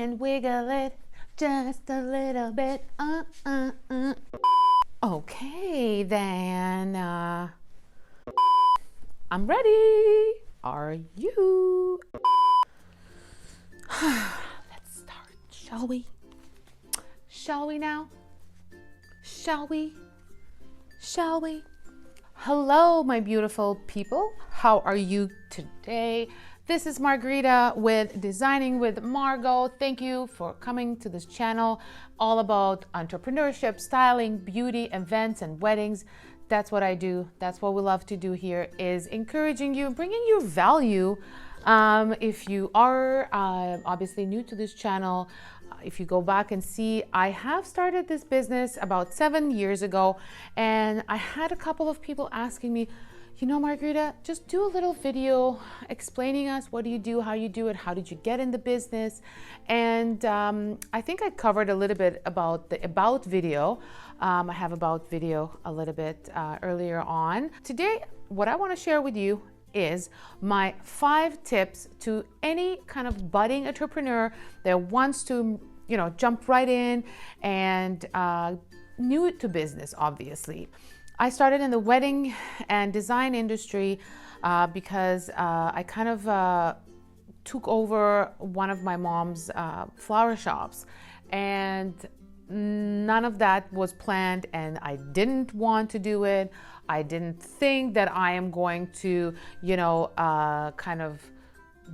and wiggle it just a little bit. Okay, then I'm ready. Are you? Let's start, shall we? Shall we now? Shall we? Shall we? Hello, my beautiful people. How are you today? This is Margarita with Designing with Margot. Thank you for coming to this channel all about entrepreneurship, styling, beauty, events, and weddings. That's what I do. That's what we love to do here, is encouraging you, bringing you value. If you are obviously new to this channel, if you go back and see, I have started this business about 7 years ago, and I had a couple of people asking me, you know, Margarita, just do a little video explaining us what do you do, how you do it, how did you get in the business. And I think I covered a little bit about the about video. I have about video a little bit earlier on. Today, what I want to share with you is my 5 tips to any kind of budding entrepreneur that wants to, you know, jump right in and new to business, obviously. I started in the wedding and design industry because I kind of took over one of my mom's flower shops, and none of that was planned, and I didn't want to do it. I didn't think that I am going to, you know, kind of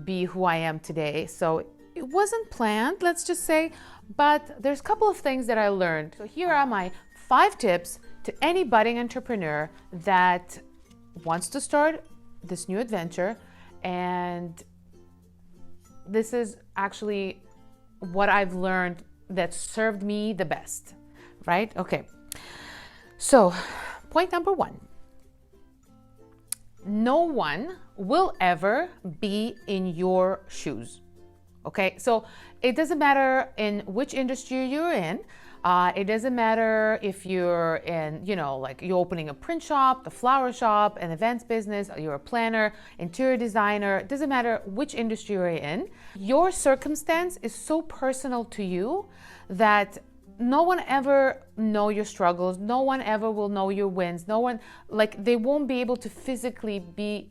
be who I am today. So it wasn't planned, let's just say, but there's a couple of things that I learned. So here are my 5 tips to any budding entrepreneur that wants to start this new adventure. And this is actually what I've learned that served me the best, right? Okay. So, point number 1. No one will ever be in your shoes. Okay, so it doesn't matter in which industry you're in. It doesn't matter if you're in, you know, like you're opening a print shop, a flower shop, an events business, or you're a planner, interior designer. It doesn't matter which industry you're in. Your circumstance is so personal to you that no one ever know your struggles. No one ever will know your wins. No one, like, they won't be able to physically be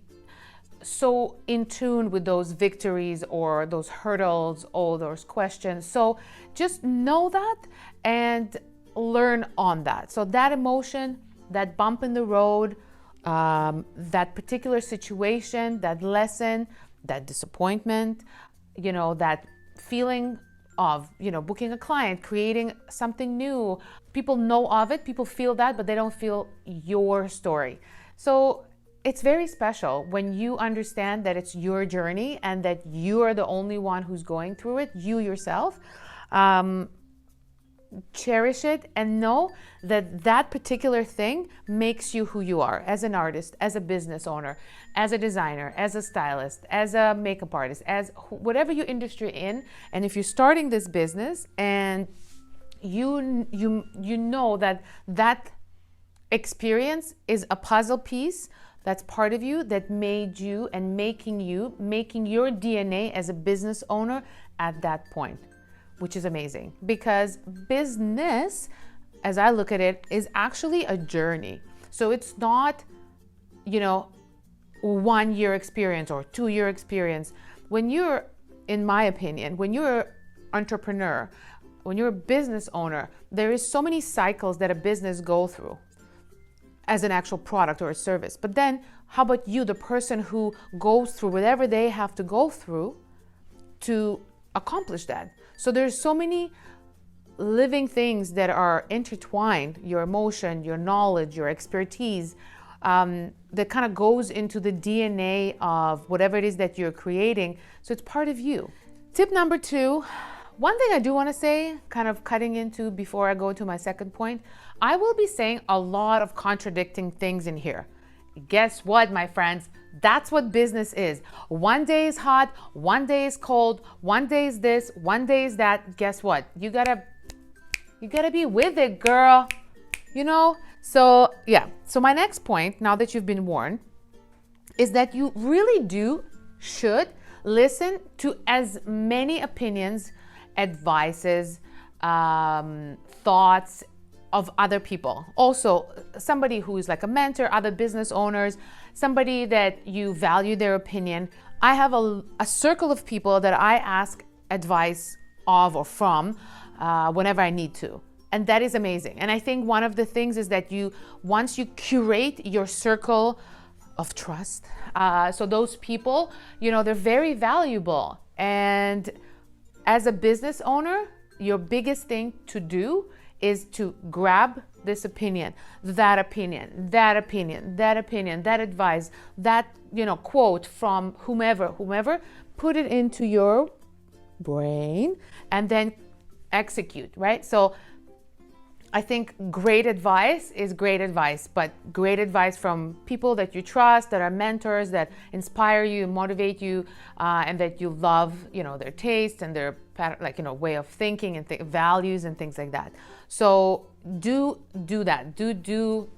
so in tune with those victories or those hurdles or those questions. So just know that and learn on that. So that emotion, that bump in the road, that particular situation, that lesson, that disappointment, you know, that feeling of, you know, booking a client, creating something new. People know of it, people feel that, but they don't feel your story. So it's very special when you understand that it's your journey and that you are the only one who's going through it, you yourself. Cherish it and know that that particular thing makes you who you are as an artist, as a business owner, as a designer, as a stylist, as a makeup artist, as whatever your industry in. And if you're starting this business and you know that that experience is a puzzle piece that's part of you, that made you and making your DNA as a business owner at that point, which is amazing. Because business, as I look at it, is actually a journey. So it's not, you know, 1 year experience or 2 year experience. When you're, in my opinion, when you're an entrepreneur, when you're a business owner, there is so many cycles that a business go through as an actual product or a service. But then how about you, the person who goes through whatever they have to go through to accomplish that? So there's so many living things that are intertwined, your emotion, your knowledge, your expertise, that kind of goes into the DNA of whatever it is that you're creating. So it's part of you. Tip number 2, one thing I do want to say, kind of cutting into before I go to my second point, I will be saying a lot of contradicting things in here. Guess what, my friends? That's what business is. One day is hot, one day is cold, one day is this, one day is that. Guess what? You gotta be with it, girl. You know? So yeah. So my next point, now that you've been warned, is that you really should listen to as many opinions advices, thoughts of other people. Also, somebody who is like a mentor, other business owners, somebody that you value their opinion. I have a circle of people that I ask advice of or from whenever I need to. And that is amazing. And I think one of the things is that once you curate your circle of trust, so those people, they're very valuable. And as a business owner, your biggest thing to do is to grab this opinion, that opinion, that opinion, that opinion, that advice, that quote from whomever, put it into your brain and then execute, right? So I think great advice is great advice, but great advice from people that you trust, that are mentors, that inspire you, motivate you, and that you love, their taste and their way of thinking and values and things like that. So do that. Do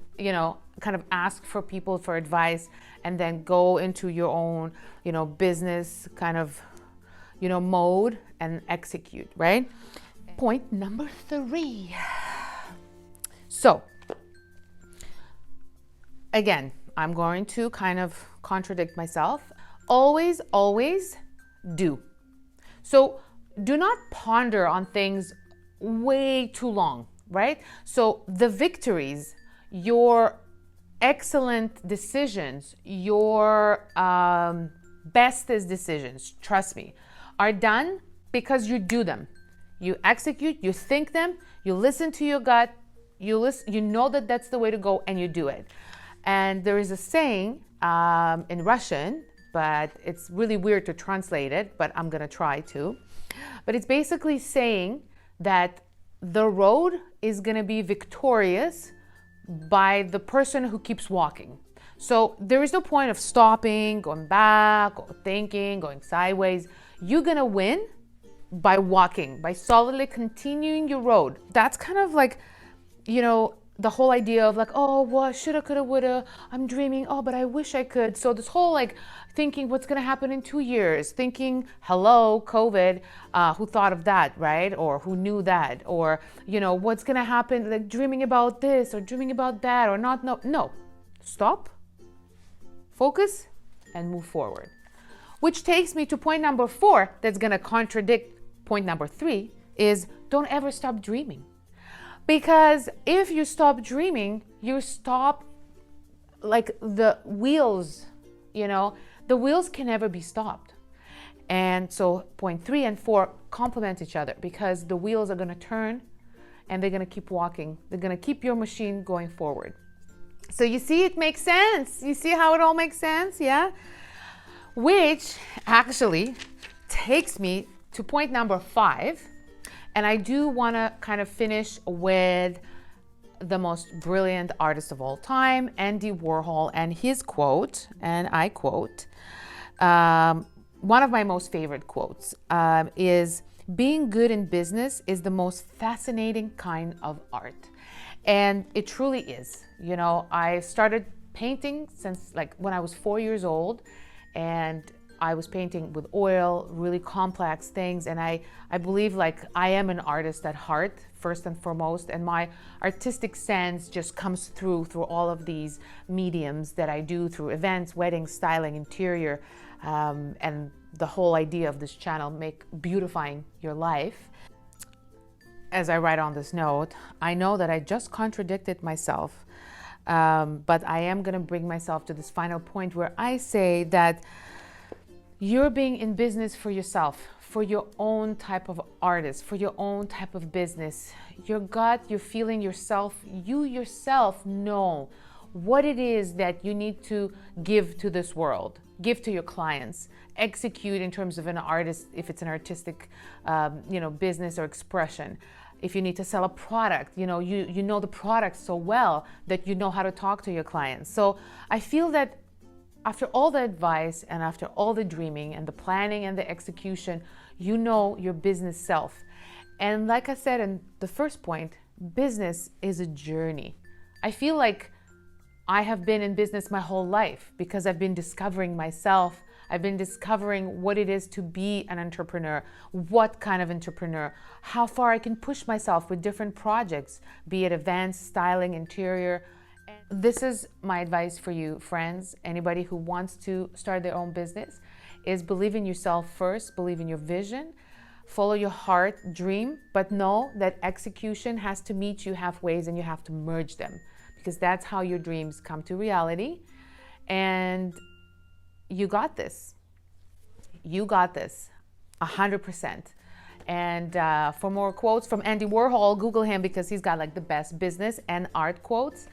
kind of ask for people for advice, and then go into your own, business kind of, mode and execute, right? Point number 3. So, again, I'm going to kind of contradict myself. Always do. So, do not ponder on things way too long, right? So, the victories, your excellent decisions, your bestest decisions, trust me, are done because you do them. You execute, you think them, you listen to your gut, you know that that's the way to go, and you do it. And there is a saying in Russian, but it's really weird to translate it, but I'm gonna try to. But it's basically saying that the road is gonna be victorious by the person who keeps walking. So there is no point of stopping, going back, or thinking, going sideways. You're gonna win by walking, by solidly continuing your road. That's kind of like, the whole idea of like, oh, well, shoulda, coulda, woulda, I'm dreaming, oh, but I wish I could. So this whole like thinking what's gonna happen in 2 years, thinking, hello, COVID, who thought of that, right? Or who knew that? Or, what's gonna happen, like dreaming about this or dreaming about that or not, no, stop, focus, and move forward. Which takes me to point number 4 that's gonna contradict point number 3 is don't ever stop dreaming. Because if you stop dreaming, you stop like the wheels, the wheels can never be stopped. And so point 3 and 4 complement each other because the wheels are gonna turn and they're gonna keep walking. They're gonna keep your machine going forward. So you see, it makes sense. You see how it all makes sense, yeah? Which actually takes me to point number 5. And I do want to kind of finish with the most brilliant artist of all time, Andy Warhol, and his quote, and I quote, one of my most favorite quotes is, being good in business is the most fascinating kind of art. And it truly is. I started painting since like when I was 4 years old, and I was painting with oil, really complex things. And I believe like I am an artist at heart, first and foremost. And my artistic sense just comes through all of these mediums that I do through events, weddings, styling, interior, and the whole idea of this channel, beautifying your life. As I write on this note, I know that I just contradicted myself, but I am gonna bring myself to this final point where I say that you're being in business for yourself, for your own type of artist, for your own type of business. Your gut, you're feeling yourself, you yourself know what it is that you need to give to this world, give to your clients, execute in terms of an artist, if it's an artistic, business or expression. If you need to sell a product, you know the product so well that you know how to talk to your clients. So I feel that after all the advice and after all the dreaming and the planning and the execution, you know your business self. And like I said in the first point, business is a journey. I feel like I have been in business my whole life because I've been discovering myself. I've been discovering what it is to be an entrepreneur, what kind of entrepreneur, how far I can push myself with different projects, be it events, styling, interior. This is my advice for you, friends. Anybody who wants to start their own business is believe in yourself first, believe in your vision, follow your heart, dream, but know that execution has to meet you halfway and you have to merge them, because that's how your dreams come to reality. And you got this. You got this, 100%. And for more quotes from Andy Warhol, Google him because he's got like the best business and art quotes.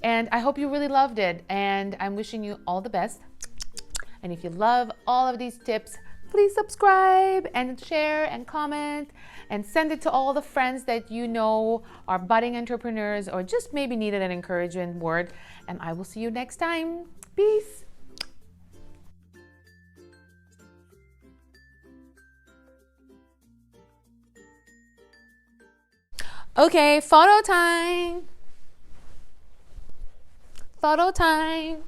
And I hope you really loved it. And I'm wishing you all the best. And if you love all of these tips, please subscribe and share and comment and send it to all the friends that you know are budding entrepreneurs or just maybe needed an encouragement word. And I will see you next time. Peace. Okay, photo time. Photo time.